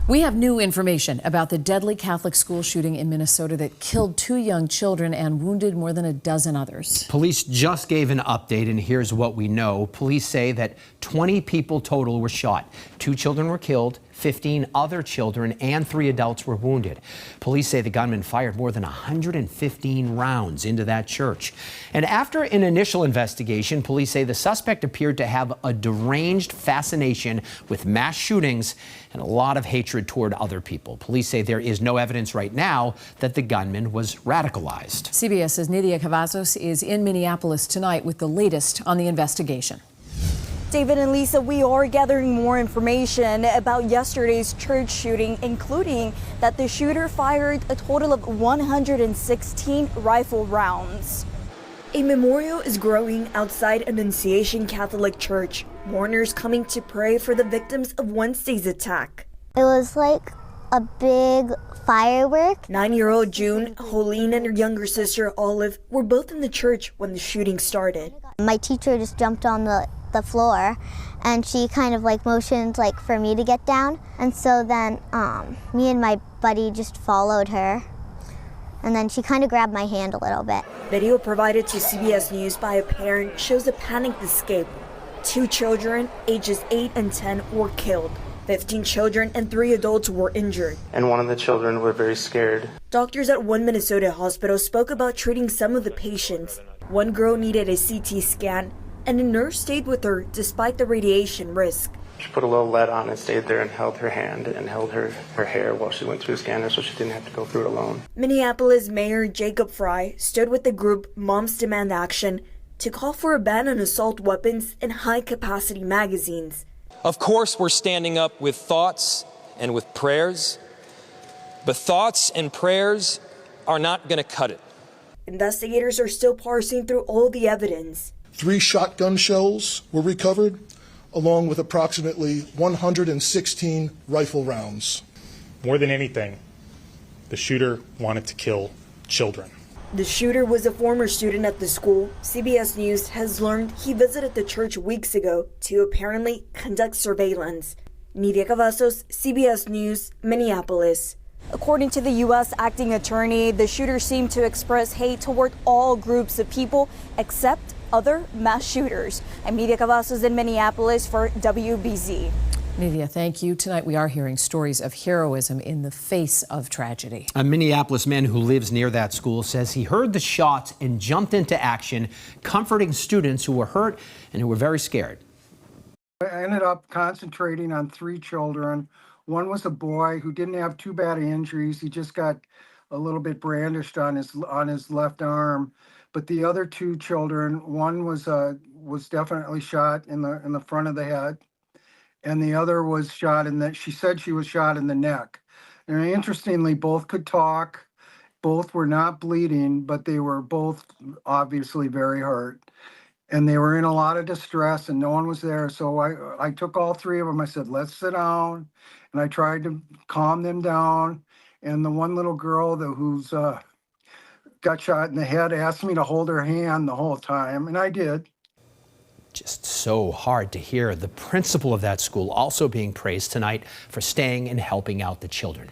We have new information about the deadly Catholic school shooting in Minnesota that killed 2 young children and wounded more than a dozen others. Police just gave an update, and here's what we know. Police say that 20 people total were shot. 2 children were killed, 15 other children and 3 adults were wounded. Police say the gunman fired more than 115 rounds into that church. And after an initial investigation, police say the suspect appeared to have a deranged fascination with mass shootings and a lot of hatred toward other people. Police say there is no evidence right now that the gunman was radicalized. CBS's Nidia Cavazos is in Minneapolis tonight with the latest on the investigation. David and Lisa, we are gathering more information about yesterday's church shooting, including that the shooter fired a total of 116 rifle rounds. A memorial is growing outside Annunciation Catholic Church, mourners coming to pray for the victims of Wednesday's attack. It was like a big firework. 9-year-old June, Holene, and her younger sister Olive were both in the church when the shooting started. My teacher just jumped on the floor and she kind of like motioned like for me to get down, and so then me and my buddy just followed her, and then she kind of grabbed my hand a little bit. Video provided to CBS News by a parent shows a panicked escape. 2 children, ages 8 and 10, were killed. 15 children and 3 adults were injured. And one of the children were very scared. Doctors at one Minnesota hospital spoke about treating some of the patients. One girl needed a CT scan, and a nurse stayed with her despite the radiation risk. She put a little lead on and stayed there and held her hand and held her hair while she went through the scanner so she didn't have to go through it alone. Minneapolis Mayor Jacob Fry stood with the group Moms Demand Action to call for a ban on assault weapons and high-capacity magazines. Of course, we're standing up with thoughts and with prayers, but thoughts and prayers are not going to cut it. Investigators are still parsing through all the evidence. 3 shotgun shells were recovered, along with approximately 116 rifle rounds. More than anything, the shooter wanted to kill children. The shooter was a former student at the school. CBS News has learned he visited the church weeks ago to apparently conduct surveillance. Nidia Cavazos, CBS News, Minneapolis. According to the U.S. acting attorney, the shooter seemed to express hate toward all groups of people except other mass shooters. I'm Nidia Cavazos in Minneapolis for WBZ. Nidia, thank you. Tonight we are hearing stories of heroism in the face of tragedy. A Minneapolis man who lives near that school says he heard the shots and jumped into action, comforting students who were hurt and who were very scared. I ended up concentrating on 3 children. One was a boy who didn't have too bad injuries. He just got a little bit brandished on his left arm. But the other 2 children, one was definitely shot in the front of the head, and the other was shot she said she was shot in the neck. And interestingly, both could talk, both were not bleeding, but they were both obviously very hurt. And they were in a lot of distress and no one was there. So I took all 3 of them. I said, let's sit down. And I tried to calm them down. And the one little girl who's got shot in the head asked me to hold her hand the whole time, and I did. Just so hard to hear. The principal of that school also being praised tonight for staying and helping out the children.